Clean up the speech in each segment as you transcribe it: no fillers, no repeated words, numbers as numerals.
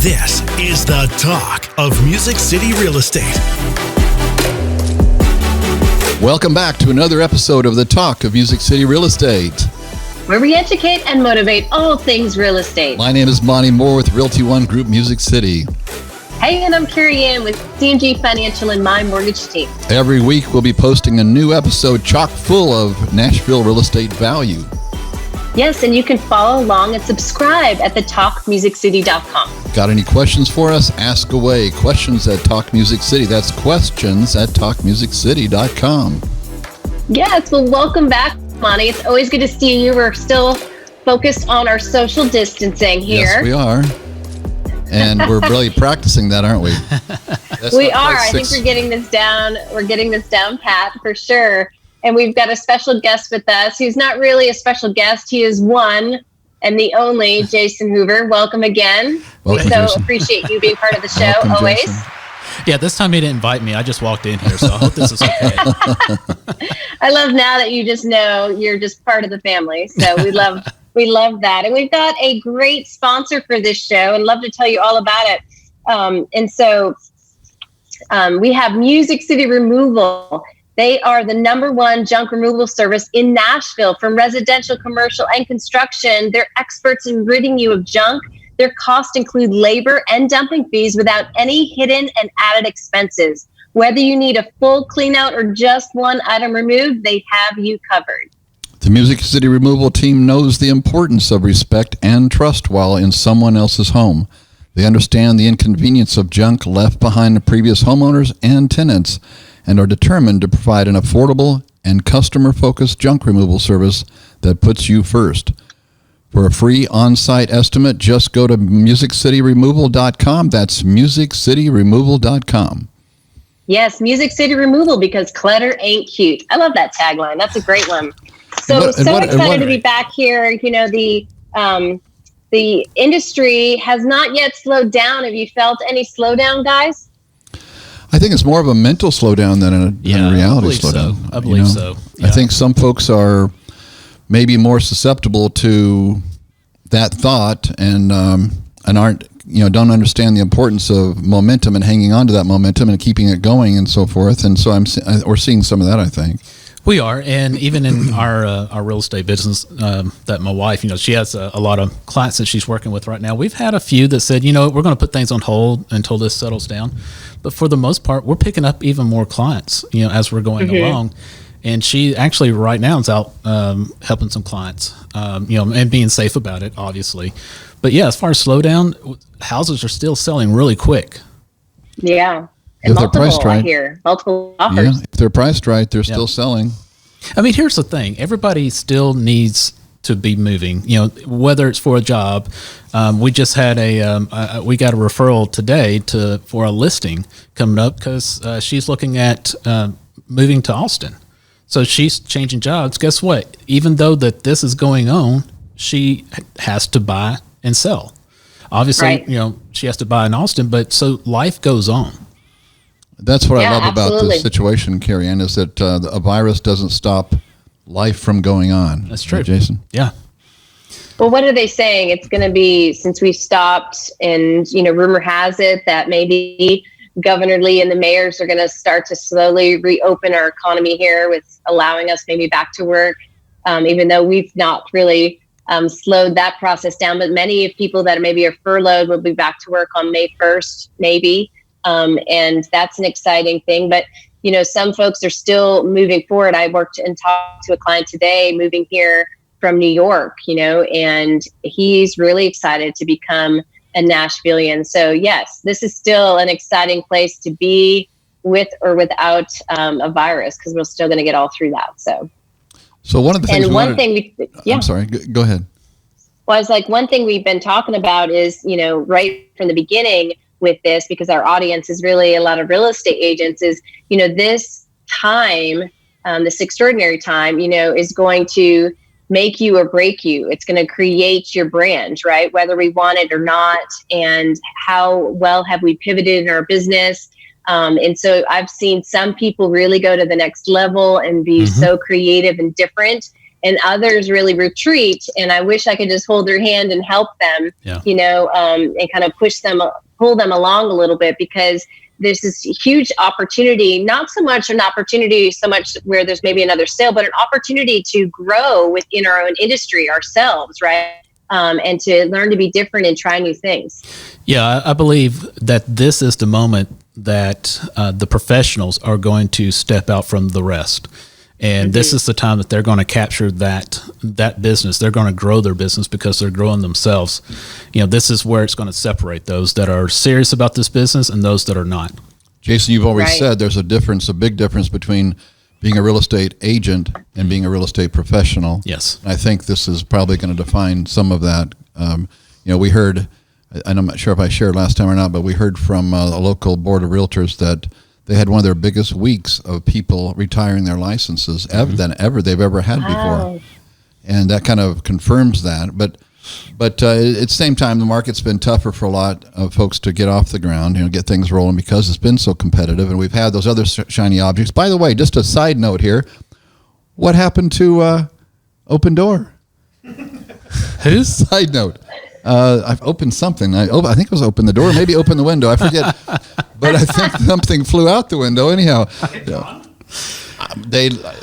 This is the talk of Music City Real Estate. Welcome back to another episode of the talk of Music City Real Estate, where we educate and motivate all things real estate. My name is Monty Moore with Realty One Group Music City. Hey, and I'm Carey Ann with CMG Financial and my mortgage team. Every week we'll be posting a new episode chock full of Nashville real estate value. Yes, and you can follow along and subscribe at thetalkmusiccity.com. Got any questions for us? Ask away. Questions at Talk Music City. That's questions at talkmusiccity.com. Yes, well, welcome back, Monty. It's always good to see you. We're still focused on our social distancing here. Yes, we are. And we're really practicing that, aren't we? We are. I think we're getting this down. We're getting this down pat for sure. And we've got a special guest with us who's not really a special guest. He is one and the only Jason Hoover. Welcome again. Welcome, we so Jason. Appreciate you being part of the show. Welcome, always. Jason. Yeah, this time he didn't invite me. I just walked in here, so I hope this is okay. I love now that you just know you're just part of the family. So we love that. And we've got a great sponsor for this show and love to tell you all about it. We have Music City Removal. They are the #1 junk removal service in Nashville, from residential, commercial, and construction. They're experts in ridding you of junk. Their costs include labor and dumping fees without any hidden and added expenses. Whether you need a full clean out or just one item removed, they have you covered. The Music City Removal team knows the importance of respect and trust while in someone else's home. They understand the inconvenience of junk left behind the previous homeowners and tenants, and are determined to provide an affordable and customer-focused junk removal service that puts you first. For a free on-site estimate, just go to musiccityremoval.com. That's musiccityremoval.com. Yes, Music City Removal, because clutter ain't cute. I love that tagline. That's a great one. So excited to be back here. You know, the industry has not yet slowed down. Have you felt any slowdown, guys? I think it's more of a mental slowdown than a reality slowdown. I believe so. Yeah. I think some folks are maybe more susceptible to that thought and aren't, don't understand the importance of momentum and hanging on to that momentum and keeping it going and so forth. And so we're seeing some of that, I think. We are, and even in our real estate business, that my wife, she has a lot of clients that she's working with right now. We've had a few that said, we're going to put things on hold until this settles down. But for the most part, we're picking up even more clients, as we're going along. And she actually right now is out helping some clients, and being safe about it, obviously. But yeah, as far as slowdown, houses are still selling really quick. Yeah. If they're priced right. I hear multiple offers. Yeah, if they're priced right, they're still selling. I mean, here's the thing. Everybody still needs to be moving, whether it's for a job. We just had we got a referral today for a listing coming up because she's looking at moving to Austin. So she's changing jobs. Guess what? Even though that this is going on, she has to buy and sell. Obviously, right. She has to buy in Austin, but so life goes on. That's what I love absolutely. about this situation, Carey Ann, is that a virus doesn't stop life from going on. That's true. Right, Jason? Yeah. Well, what are they saying? It's going to be, since we stopped, and, rumor has it that maybe Governor Lee and the mayors are going to start to slowly reopen our economy here with allowing us maybe back to work, even though we've not really slowed that process down. But many people that maybe are furloughed will be back to work on May 1st, maybe. And that's an exciting thing. But, some folks are still moving forward. I worked and talked to a client today moving here from New York, and he's really excited to become a Nashvilleian. So, yes, this is still an exciting place to be with or without a virus, because we're still going to get all through that. So one of the things I'm sorry, go ahead. Well, I was like, one thing we've been talking about is, right from the beginning with this, because our audience is really a lot of real estate agents, is, this time, this extraordinary time, is going to make you or break you. It's going to create your brand, right? Whether we want it or not, and how well have we pivoted in our business. And so I've seen some people really go to the next level and be so creative and different. and others really retreat. And I wish I could just hold their hand and help them, and kind of pull them along a little bit, because there's this huge opportunity, not so much an opportunity so much where there's maybe another sale, but an opportunity to grow within our own industry ourselves, right? And to learn to be different and try new things. Yeah, I believe that this is the moment that the professionals are going to step out from the rest. And this is the time that they're going to capture that business. They're going to grow their business because they're growing themselves. This is where it's going to separate those that are serious about this business and those that are not. Jason, you've always said there's a big difference between being a real estate agent and being a real estate professional. Yes. I think this is probably going to define some of that. We heard, and I'm not sure if I shared last time or not, but we heard from a local board of realtors that they had one of their biggest weeks of people retiring their licenses than they've ever had before. And that kind of confirms that. But at the same time, the market's been tougher for a lot of folks to get off the ground, get things rolling, because it's been so competitive. And we've had those other shiny objects. By the way, just a side note here, what happened to Open Door? Whose? Side note. I've opened something. I think it was open the door, maybe open the window. I forget. But I think something flew out the window. Anyhow,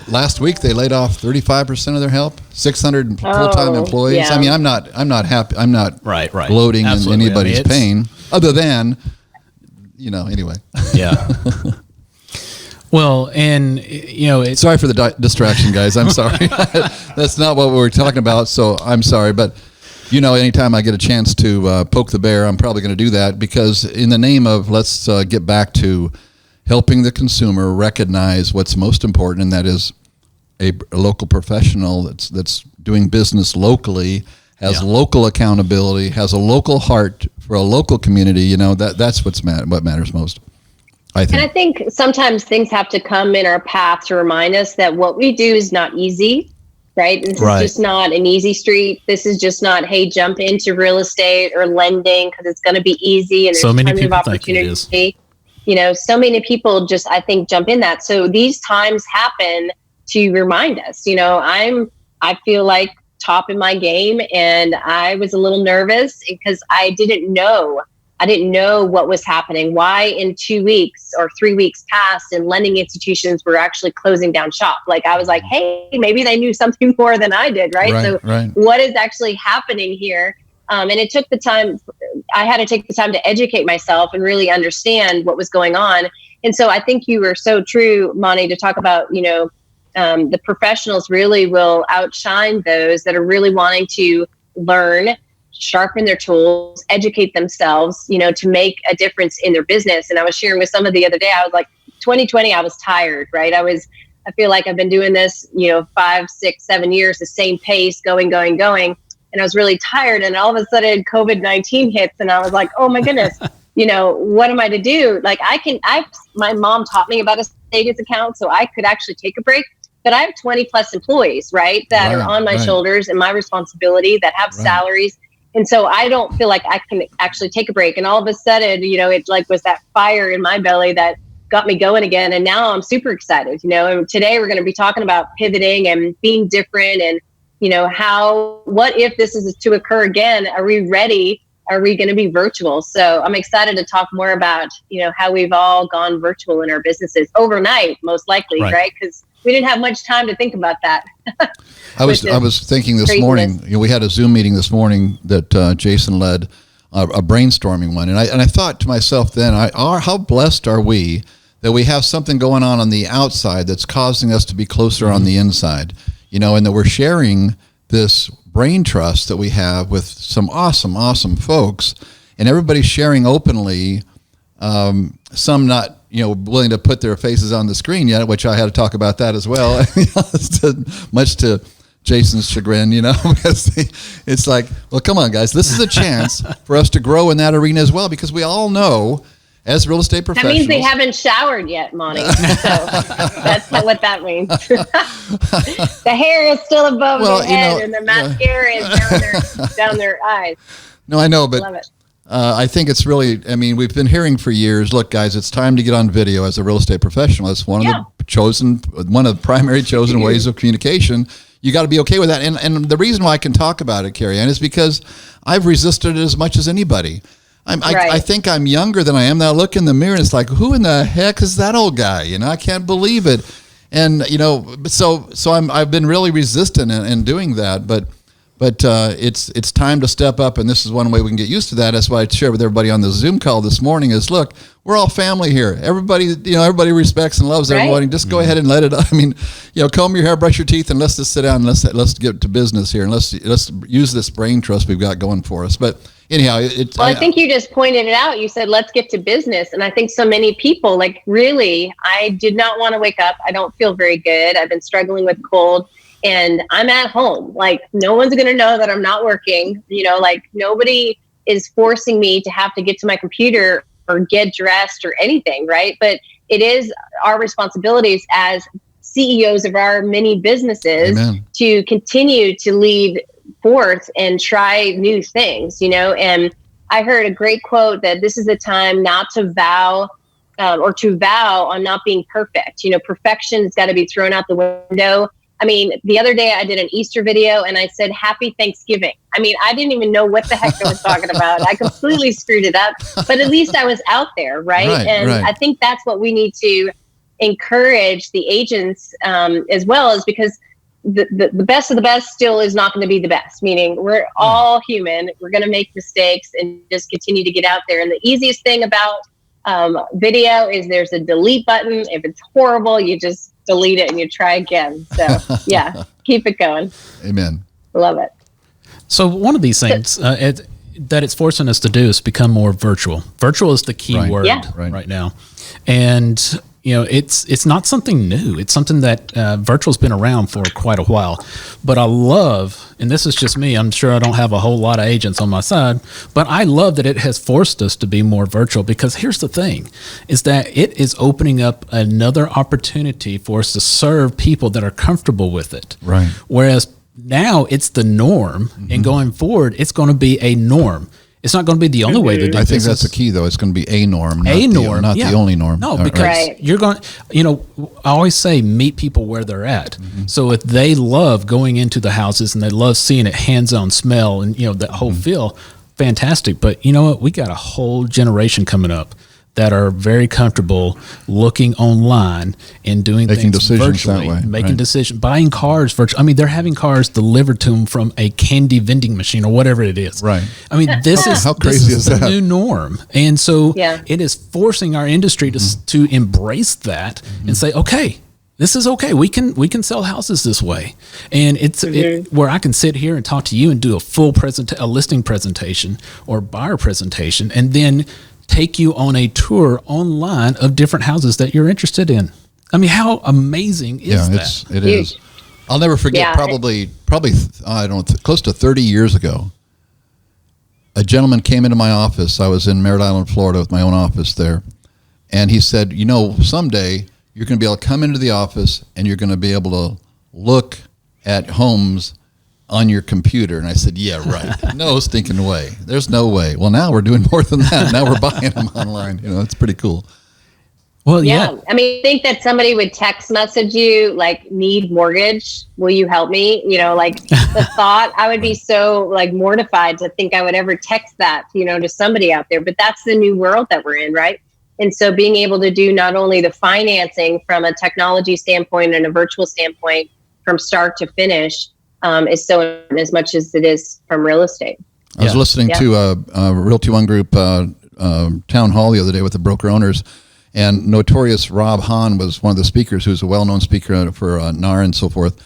last week they laid off 35% of their help, 600 full-time employees. Yeah. I mean, I'm not happy. I'm not gloating in anybody's pain, other than, anyway. Yeah. Well, and sorry for the distraction, guys. I'm sorry. That's not what we were talking about. So I'm sorry, but. Anytime I get a chance to poke the bear, I'm probably going to do that, because in the name of let's get back to helping the consumer recognize what's most important, and that is a local professional that's doing business locally, has local accountability, has a local heart for a local community. That's what matters most, I think. And I think sometimes things have to come in our path to remind us that what we do is not easy. Right. This is just not an easy street. This is just not, hey, jump into real estate or lending because it's going to be easy and there's tons of opportunity. So many people just, I think, jump in that. So these times happen to remind us, I feel like top in my game, and I was a little nervous because I didn't know what was happening, why in 2 weeks or 3 weeks past and lending institutions were actually closing down shop. Like, I was like, hey, maybe they knew something more than I did, right? What is actually happening here? And it took I had to take the time to educate myself and really understand what was going on. And so I think you were so true, Monte, to talk about, the professionals really will outshine those that are really wanting to learn, sharpen their tools, educate themselves, to make a difference in their business. And I was sharing with someone the other day, I was like, 2020, I was tired, right? I feel like I've been doing this, 5, 6, 7 years, the same pace, going. And I was really tired. And all of a sudden COVID-19 hits and I was like, oh my goodness, what am I to do? Like my mom taught me about a savings account, so I could actually take a break. But I have 20 plus employees, right? That are on my shoulders and my responsibility, that have salaries. And so I don't feel like I can actually take a break. And all of a sudden, it like was that fire in my belly that got me going again. And now I'm super excited, and today we're going to be talking about pivoting and being different and, what if this is to occur again? Are we ready? Are we going to be virtual? So I'm excited to talk more about, how we've all gone virtual in our businesses overnight, most likely, right? Because we didn't have much time to think about that. I was thinking this morning, we had a Zoom meeting this morning that Jason led, a brainstorming one. And I thought to myself then, how blessed are we that we have something going on the outside that's causing us to be closer on the inside, and that we're sharing this brain trust that we have with some awesome folks, and everybody's sharing openly, some not, willing to put their faces on the screen yet, which I had to talk about that as well, much to Jason's chagrin, because it's like, well, come on, guys, this is a chance for us to grow in that arena as well, because we all know, as real estate professionals. That means they haven't showered yet, Monte. So that's not what that means. The hair is still above their head, and the mascara is down their eyes. No, I know, but love it. I think it's really, we've been hearing for years, look, guys, it's time to get on video as a real estate professional. It's one of the primary chosen ways of communication. you got to be okay with that. And the reason why I can talk about it, Carey Ann, is because I've resisted it as much as anybody. I think I'm younger than I am now. I look in the mirror and it's like, who in the heck is that old guy? You know, I can't believe it. And, you know, so I've been really resistant in doing that, but it's time to step up, and this is one way we can get used to that. That's why I shared with everybody on the Zoom call this morning is, look, we're all family here. Everybody respects and loves everybody. Just go ahead and let it, comb your hair, brush your teeth, and let's just sit down and let's get to business here, and let's use this brain trust we've got going for us. But anyhow, I think you just pointed it out. You said, let's get to business. And I think so many people, like, really, I did not want to wake up. I don't feel very good. I've been struggling with cold. And I'm at home. Like, no one's going to know that I'm not working. You know, like, nobody is forcing me to have to get to my computer or get dressed or anything, right? But it is our responsibilities as CEOs of our many businesses to continue to lead forth and try new things, you know? And I heard a great quote that this is the time not to vow or to vow on not being perfect. You know, perfection's got to be thrown out the window. I mean, the other day I did an Easter video and I said, Happy Thanksgiving. I mean, I didn't even know what the heck I was talking about. I completely screwed it up, but at least I was out there, right? I think that's what we need to encourage the agents as well, is because the best of the best still is not going to be the best, meaning we're all human. We're going to make mistakes and just continue to get out there. And the easiest thing about video is there's a delete button. If it's horrible, you just delete it and you try again. So yeah, keep it going. Amen. Love it. So one of these things that it's forcing us to do is become more virtual. Virtual is the key word right now. And you know, it's not something new. It's something that virtual's been around for quite a while. But I love, and this is just me, I'm sure I don't have a whole lot of agents on my side, but I love that it has forced us to be more virtual, because here's the thing, is that it is opening up another opportunity for us to serve people that are comfortable with it. Right. Whereas now it's the norm, and going forward, it's going to be a norm. It's not going to be the only way to do business. I think that's the key, though. It's going to be a norm, not the only norm. No, because you're going, I always say meet people where they're at. So if they love going into the houses and they love seeing it, hands-on smell and, that whole feel, fantastic. But you know what? We got a whole generation coming up that are very comfortable looking online and doing making things decisions virtually, that way, making decisions, buying cars virtually. I mean, they're having cars delivered to them from a candy vending machine or whatever it is. Right. I mean, this is how crazy is the that? new norm, and so it is forcing our industry to embrace that and say, okay, this is okay. We can sell houses this way, and it's where I can sit here and talk to you and do a full a listing presentation or buyer presentation, and then take you on a tour online of different houses that you're interested in. I mean, how amazing is that? It is. I'll never forget. Probably I don't know, close to 30 years ago, a gentleman came into my office. I was in Merritt Island, Florida, with my own office there, and he said, someday you're going to be able to come into the office and you're going to be able to look at homes on your computer. And I said, yeah, right. No stinking way. There's no way. Well, now we're doing more than that. Now we're buying them online. It's pretty cool. Well, yeah. I mean, think that somebody would text message you like, need mortgage. Will you help me? The thought, I would be so mortified to think I would ever text that, to somebody out there. But that's the new world that we're in, right? And so being able to do not only the financing from a technology standpoint and a virtual standpoint from start to finish, is so important as much as it is from real estate. I was listening to a Realty One Group town hall the other day with the broker owners, and notorious Rob Hahn was one of the speakers, who's a well-known speaker for NAR and so forth,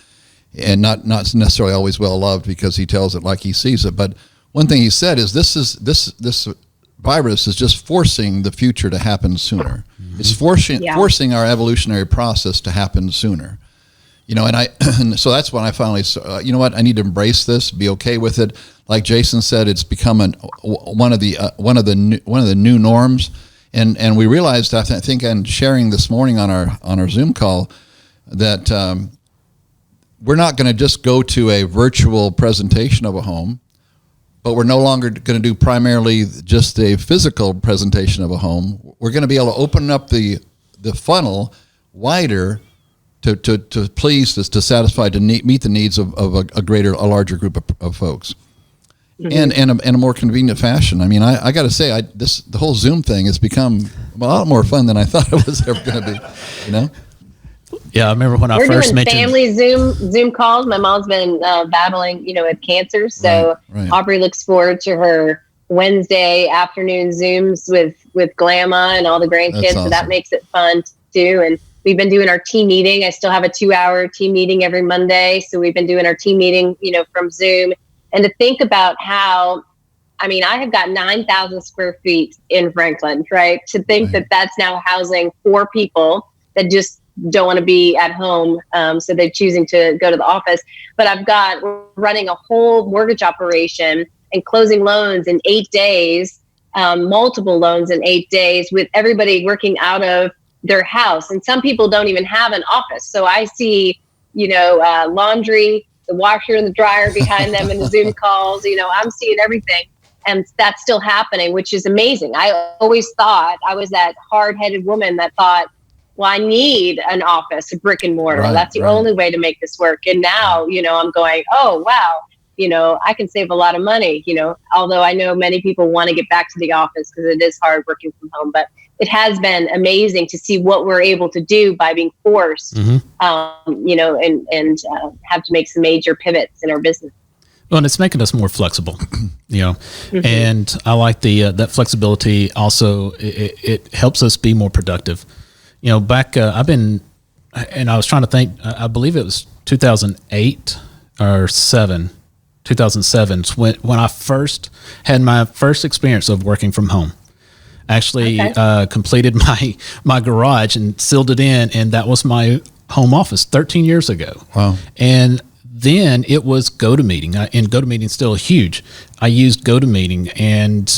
and not necessarily always well-loved because he tells it like he sees it. But one thing he said is this virus is just forcing the future to happen sooner. It's forcing our evolutionary process to happen sooner. And so that's when I finally, I need to embrace this, be okay with it. Like Jason said, it's become one of the new norms, and we realized, I think, and sharing this morning on our Zoom call, that we're not going to just go to a virtual presentation of a home, but we're no longer going to do primarily just a physical presentation of a home. We're going to be able to open up the funnel wider to please, to satisfy, to meet the needs of a larger group of folks. And in a more convenient fashion. I mean, I got to say, the whole Zoom thing has become a lot more fun than I thought it was ever going to be. You know? Yeah, I remember when I We're first doing mentioned family Zoom calls. My mom's been battling, with cancer, so Right. Aubrey looks forward to her Wednesday afternoon Zooms with Glamma and all the grandkids. That's So awesome. that makes it fun too. And we've been doing our team meeting. I still have a 2-hour team meeting every Monday, so we've been doing our team meeting, from Zoom. And to think about how, I have got 9,000 square feet in Franklin, right? To think that that's now housing 4 people that just don't want to be at home. So they're choosing to go to the office. But we're running a whole mortgage operation and closing loans in 8 days, multiple loans in 8 days, with everybody working out of their house. And some people don't even have an office. So I see, laundry, the washer and the dryer behind them in the Zoom calls. I'm seeing everything. And that's still happening, which is amazing. I always thought I was that hard-headed woman that thought, well, I need an office, a brick and mortar. Right, That's the only way to make this work. And now, I'm going, oh, wow, I can save a lot of money, although I know many people want to get back to the office because it is hard working from home. But it has been amazing to see what we're able to do by being forced, and have to make some major pivots in our business. Well, and it's making us more flexible, and I like that flexibility. Also, it helps us be more productive. Back I was trying to think. I believe it was 2008 or 2007 when I first had my first experience of working from home. Actually, completed my garage and sealed it in, and that was my home office 13 years ago. Wow! And then it was GoToMeeting, and GoToMeeting is still huge. I used GoToMeeting, and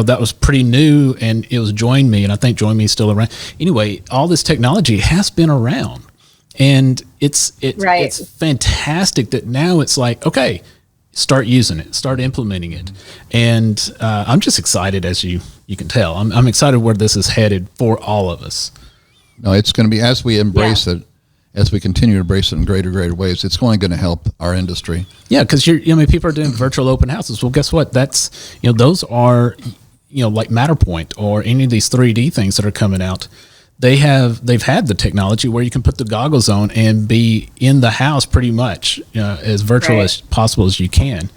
that was pretty new, and it was JoinMe, and I think JoinMe is still around. Anyway, all this technology has been around, and it's fantastic that now it's like, okay, start using it, start implementing it, and I'm just excited, as you can tell. I'm excited where this is headed for all of us. No, it's going to be, as we embrace it. As we continue to embrace it in greater ways, it's only going to help our industry. Yeah, because people are doing virtual open houses. Well, guess what? That's those are like Matterpoint or any of these 3D things that are coming out. They've had the technology where you can put the goggles on and be in the house pretty much as virtual as possible as you can.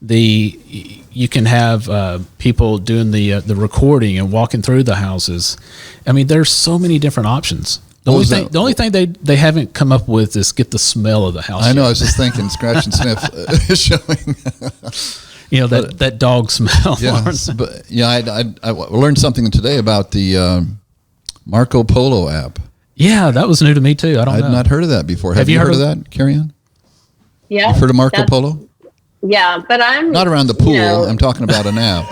You can have people doing the recording and walking through the houses. There's so many different options. The only thing they haven't come up with is get the smell of the house. I know. I was just thinking, scratch and sniff is showing. That dog smell. Yeah, but I learned something today about the Marco Polo app. Yeah, that was new to me too. I had not heard of that before. Have you heard of that, Carey Ann? Yeah. You've heard of Marco Polo? Yeah, but I'm not around the pool. I'm talking about an app.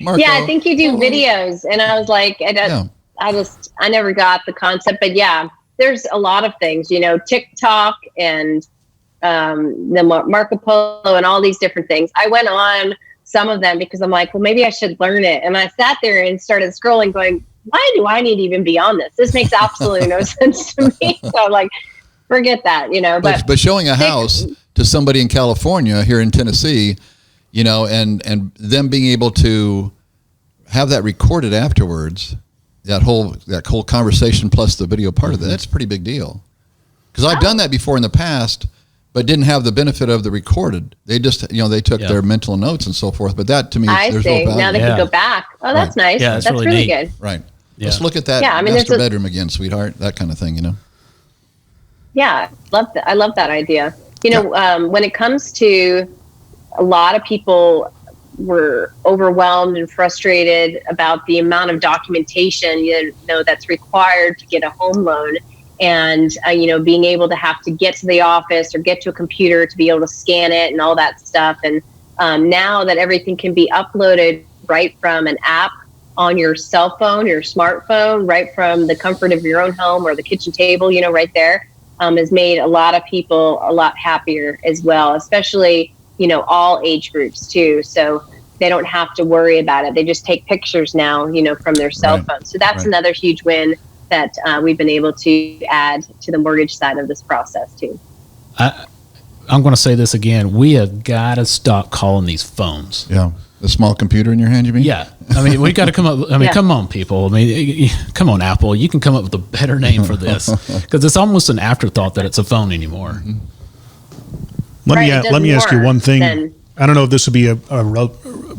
Marco. Yeah, I think you do videos, and I was like, I never got the concept, but yeah, there's a lot of things, TikTok and the Marco Polo and all these different things. I went on some of them because I'm like, well, maybe I should learn it. And I sat there and started scrolling going, why do I need to even be on this? This makes absolutely no sense to me. So I'm like, forget that, But showing a house to somebody in California, here in Tennessee, and them being able to have that recorded afterwards, that whole conversation plus the video part of that's a pretty big deal. Because I've done that before in the past, but didn't have the benefit of the recorded. They just, they took their mental notes and so forth. But that to me, there's real value. Now they can go back. Oh, that's nice. Yeah, that's really good. Right. Yeah. Let's look at that master bedroom again, sweetheart. That kind of thing, Yeah, I love that idea. When it comes to a lot of people were overwhelmed and frustrated about the amount of documentation, that's required to get a home loan, and being able to have to get to the office or get to a computer to be able to scan it and all that stuff. And now that everything can be uploaded right from an app on your cell phone, your smartphone, right from the comfort of your own home or the kitchen table, right there, has made a lot of people a lot happier as well, especially all age groups too. So they don't have to worry about it. They just take pictures now, from their cell phone. So that's another huge win that we've been able to add to the mortgage side of this process too. I'm going to say this again. We have got to stop calling these phones. Yeah. The small computer in your hand, you mean? Yeah. I mean, we got to come up. I mean, come on, people. I mean, come on, Apple. You can come up with a better name for this, because it's almost an afterthought that it's a phone anymore. Let me ask you one thing. I don't know if this would be a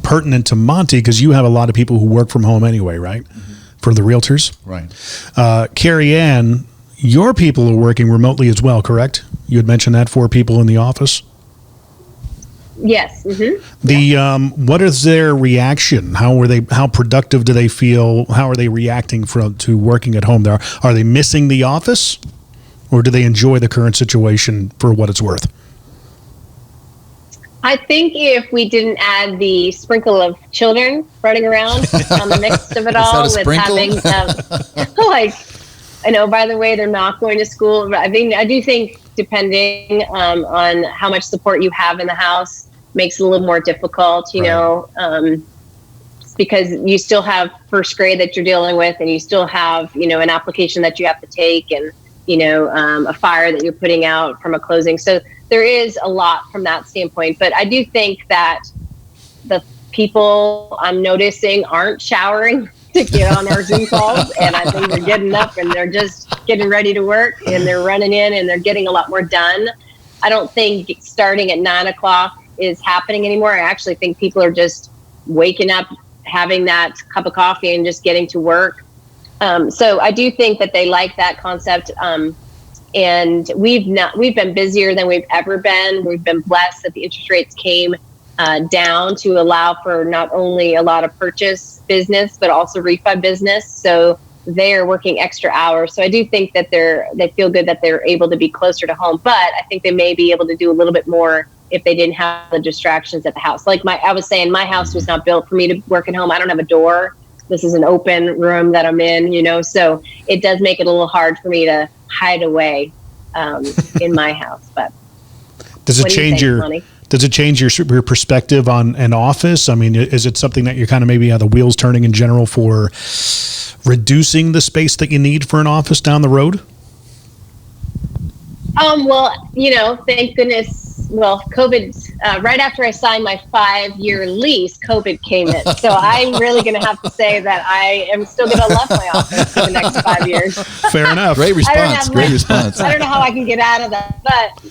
pertinent to Monte, because you have a lot of people who work from home anyway, right? For the realtors. Right. Carey Ann, your people are working remotely as well, correct? You had mentioned that, 4 people in the office. Yes. What is their reaction? How productive do they feel? How are they reacting to working at home? Are they missing the office, or do they enjoy the current situation for what it's worth? I think if we didn't add the sprinkle of children running around on the mix of it all, with having by the way, they're not going to school. I mean, I do think depending on how much support you have in the house makes it a little more difficult, because you still have first grade that you're dealing with, and you still have, an application that you have to take, and, a fire that you're putting out from a closing. So there is a lot from that standpoint. But I do think that the people I'm noticing aren't showering to get on our Zoom calls, and I think they're getting up and they're just getting ready to work, and they're running in and they're getting a lot more done. I don't think starting at 9 o'clock is happening anymore. I actually think people are just waking up, having that cup of coffee, and just getting to work. So I do think that they like that concept. And we've been busier than we've ever been. We've been blessed that the interest rates came down to allow for not only a lot of purchase business, but also refi business. So they are working extra hours. So I do think that they feel good that they're able to be closer to home, but I think they may be able to do a little bit more if they didn't have the distractions at the house. Like I was saying, my house was not built for me to work at home. I don't have a door. This is an open room that I'm in, so it does make it a little hard for me to hide away in my house. But does it change your perspective on an office? I mean, is it something that you're kind of maybe the wheels turning in general for reducing the space that you need for an office down the road? Well, thank goodness. Well, COVID, right after I signed my 5-year lease, COVID came in. So I'm really going to have to say that I am still going to love my office for the next 5 years. Fair enough. Great response. Great response. I don't know how I can get out of that. But,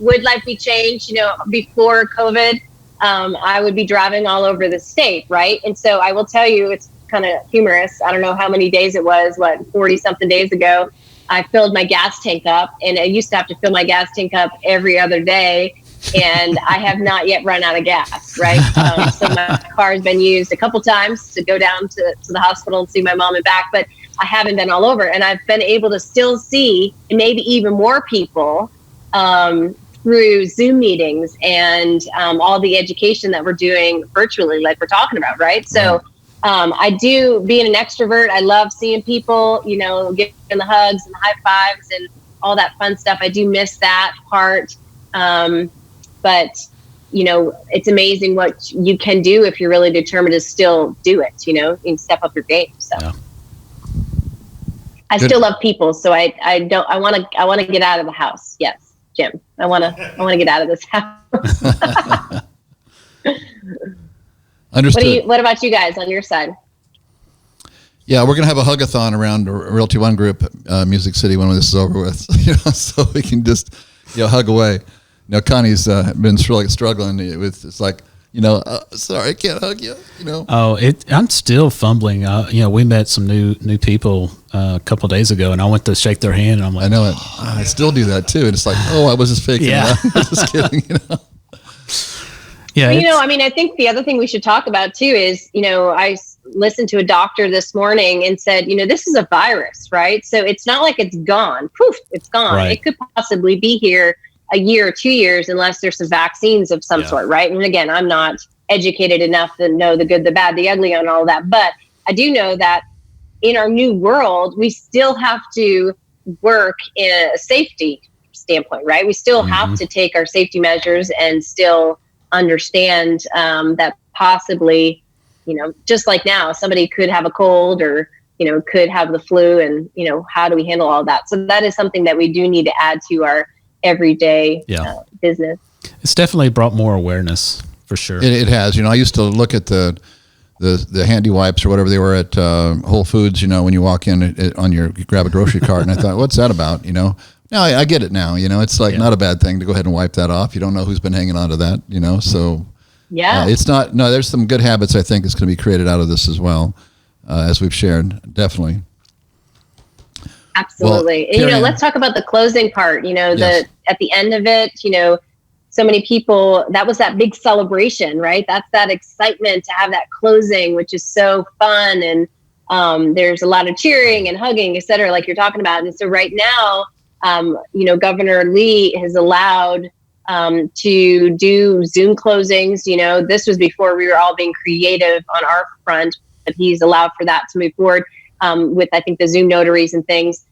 would life be changed? Before COVID, I would be driving all over the state, right? And so I will tell you, it's kind of humorous. I don't know how many days it was, 40-something days ago. I filled my gas tank up, and I used to have to fill my gas tank up every other day, and I have not yet run out of gas, right? So my car has been used a couple times to go down to the hospital and see my mom and back, but I haven't been all over, and I've been able to still see maybe even more people through Zoom meetings and all the education that we're doing virtually, like we're talking about, right? So I do, being an extrovert, I love seeing people, giving the hugs and the high fives and all that fun stuff. I do miss that part. But, it's amazing what you can do if you're really determined to still do it, and step up your game. So I still love people. So I want to get out of the house. Yes, Jim, I want to get out of this house. Understood. What about you guys on your side? Yeah, we're going to have a hug-a-thon around Realty One Group, Music City, when this is over with, so we can just, hug away. Connie's been really struggling with, it's like, sorry, I can't hug you, Oh, I'm still fumbling. We met some new people a couple of days ago, and I went to shake their hand, and I'm like, I know it. I still do that too. And it's like, I was just faking it. I was just kidding, Yeah, I think the other thing we should talk about too is, I listened to a doctor this morning and said, this is a virus, right? So it's not like it's gone. Poof, it's gone. Right. It could possibly be here a year or 2 years unless there's some vaccines of some sort, right? And again, I'm not educated enough to know the good, the bad, the ugly on all that. But I do know that in our new world, we still have to work in a safety standpoint, right? We still have to take our safety measures and still understand that possibly, just like now, somebody could have a cold or could have the flu, and, how do we handle all that? So that is something that we do need to add to our everyday business. It's definitely brought more awareness for sure. It has. I used to look at the handy wipes or whatever they were at Whole Foods, when you walk in you grab a grocery cart, and I thought, what's that about? No, I get it now. It's like not a bad thing to go ahead and wipe that off. You don't know who's been hanging on to that, so it's not, no, there's some good habits I think that's going to be created out of this as well, as we've shared, definitely. Absolutely. Well, and, let's talk about the closing part, Yes. at the end of it, so many people, that was that big celebration, right? That's that excitement to have that closing, which is so fun. And there's a lot of cheering and hugging, et cetera, like you're talking about. And so right now, Governor Lee has allowed to do Zoom closings. This was before we were all being creative on our front, but he's allowed for that to move forward with, I think, the Zoom notaries and things.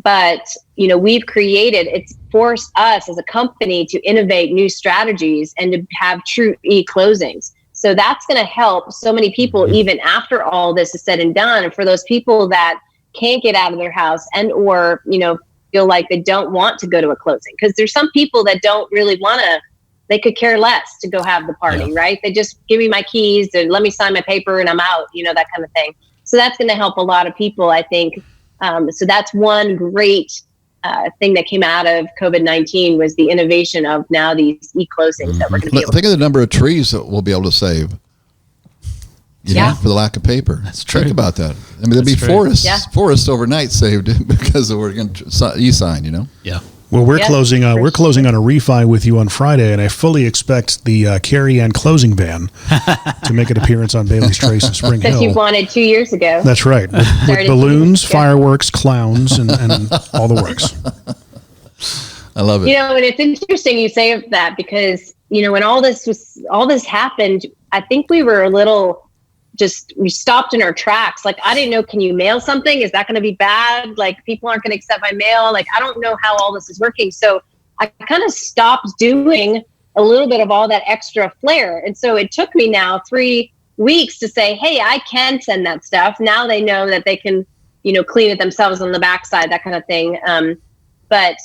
But, we've created, it's forced us as a company to innovate new strategies and to have true e-closings. So that's going to help so many people, even after all this is said and done. And for those people that can't get out of their house and, or, feel like they don't want to go to a closing, because there's some people that don't really want to, they could care less to go have the party, right? They just give me my keys and let me sign my paper and I'm out, that kind of thing. So that's going to help a lot of people, I think. So that's one great thing that came out of COVID-19 was the innovation of now these e-closings that we're going to be able to. Think of the number of trees that we'll be able to save. For the lack of paper. That's true. Think about that. I mean, there'll be forests overnight saved because we're going to e-sign, Yeah. Well, we're closing on a refi with you on Friday, and I fully expect the Carey Ann closing van to make an appearance on Bailey's Trace in Spring Hill. That you wanted 2 years ago. That's right, with balloons, fireworks, clowns, and all the works. I love it. And it's interesting you say that because when all this happened, I think we were a little. We stopped in our tracks. Like, I didn't know, can you mail something? Is that going to be bad? Like, people aren't going to accept my mail. Like, I don't know how all this is working. So I kind of stopped doing a little bit of all that extra flair. And so it took me now 3 weeks to say, hey, I can send that stuff. Now they know that they can, clean it themselves on the backside, that kind of thing. But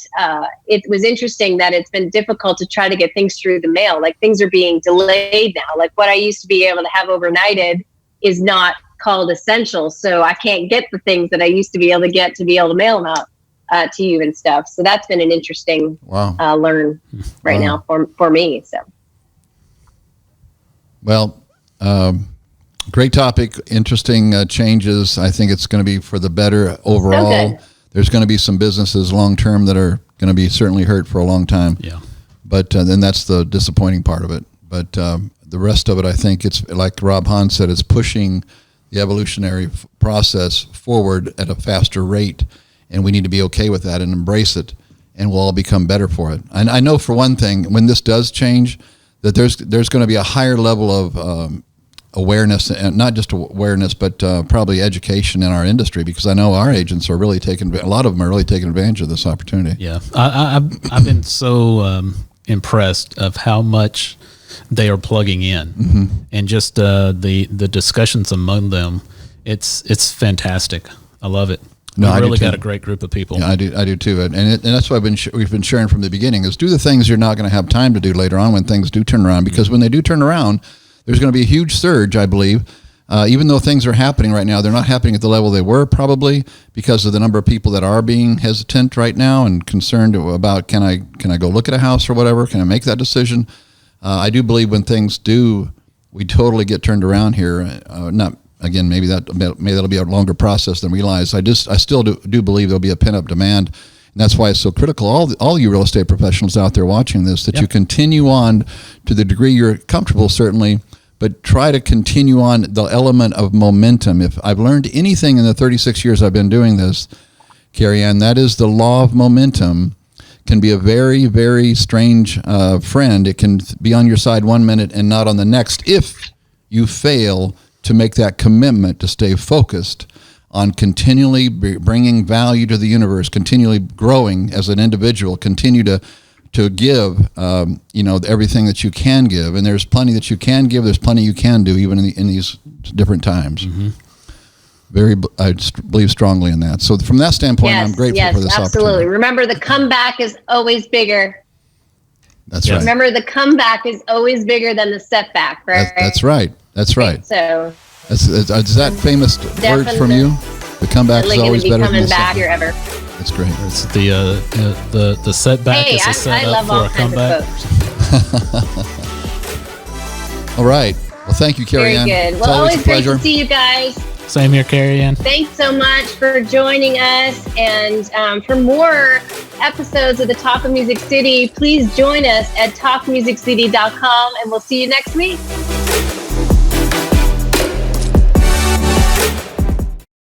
it was interesting that it's been difficult to try to get things through the mail. Like, things are being delayed now. Like, what I used to be able to have overnighted is not called essential. So I can't get the things that I used to be able to get to be able to mail them out to you and stuff. So that's been an interesting learn right now for me. So. Well, great topic, interesting changes. I think it's going to be for the better overall. So there's going to be some businesses long-term that are going to be certainly hurt for a long time. Yeah. But then that's the disappointing part of it. But the rest of it, I think it's like Rob Hahn said, it's pushing the evolutionary process forward at a faster rate. And we need to be okay with that and embrace it. And we'll all become better for it. And I know for one thing, when this does change, that there's going to be a higher level of awareness, and not just awareness, but probably education in our industry, because I know our agents are really a lot of them are really taking advantage of this opportunity. Yeah. I've been so impressed of how much they are plugging in, and just the discussions among them. It's fantastic. I love it. No, We've really got a great group of people. Yeah, I do too. And that's why we've been sharing from the beginning is do the things you're not going to have time to do later on when things do turn around, because when they do turn around, there's going to be a huge surge, I believe. Even though things are happening right now, they're not happening at the level they were probably because of the number of people that are being hesitant right now and concerned about, can I go look at a house or whatever? Can I make that decision? I do believe when things we totally get turned around here. Again, maybe that'll be a longer process than realized. I still do believe there'll be a pent-up demand, and that's why it's so critical. All you real estate professionals out there watching this, that you continue on to the degree you're comfortable, certainly, but try to continue on the element of momentum. If I've learned anything in the 36 years I've been doing this, Carey Ann, that is the law of momentum. Can be a very, very strange friend. It can be on your side one minute and not on the next if you fail to make that commitment to stay focused on continually bringing value to the universe, continually growing as an individual, continue to give, everything that you can give. And there's plenty that you can give. There's plenty you can do even in these different times. I believe strongly in that. So from that standpoint, I'm grateful for this absolutely. opportunity. Remember, the comeback is always bigger. That's right. Remember, the comeback is always bigger than the setback, right? That's right. That's right. So is that famous words from you? The comeback is always better than the setback. Ever. That's great. It's the setback is a setup for a comeback. All right. Well, thank you, Carey Ann. Very good. It's Well, always a pleasure. great to see you guys. Same here, Carey Ann. Thanks so much for joining us. And for more episodes of the Talk of Music City, please join us at talkmusiccity.com, and we'll see you next week.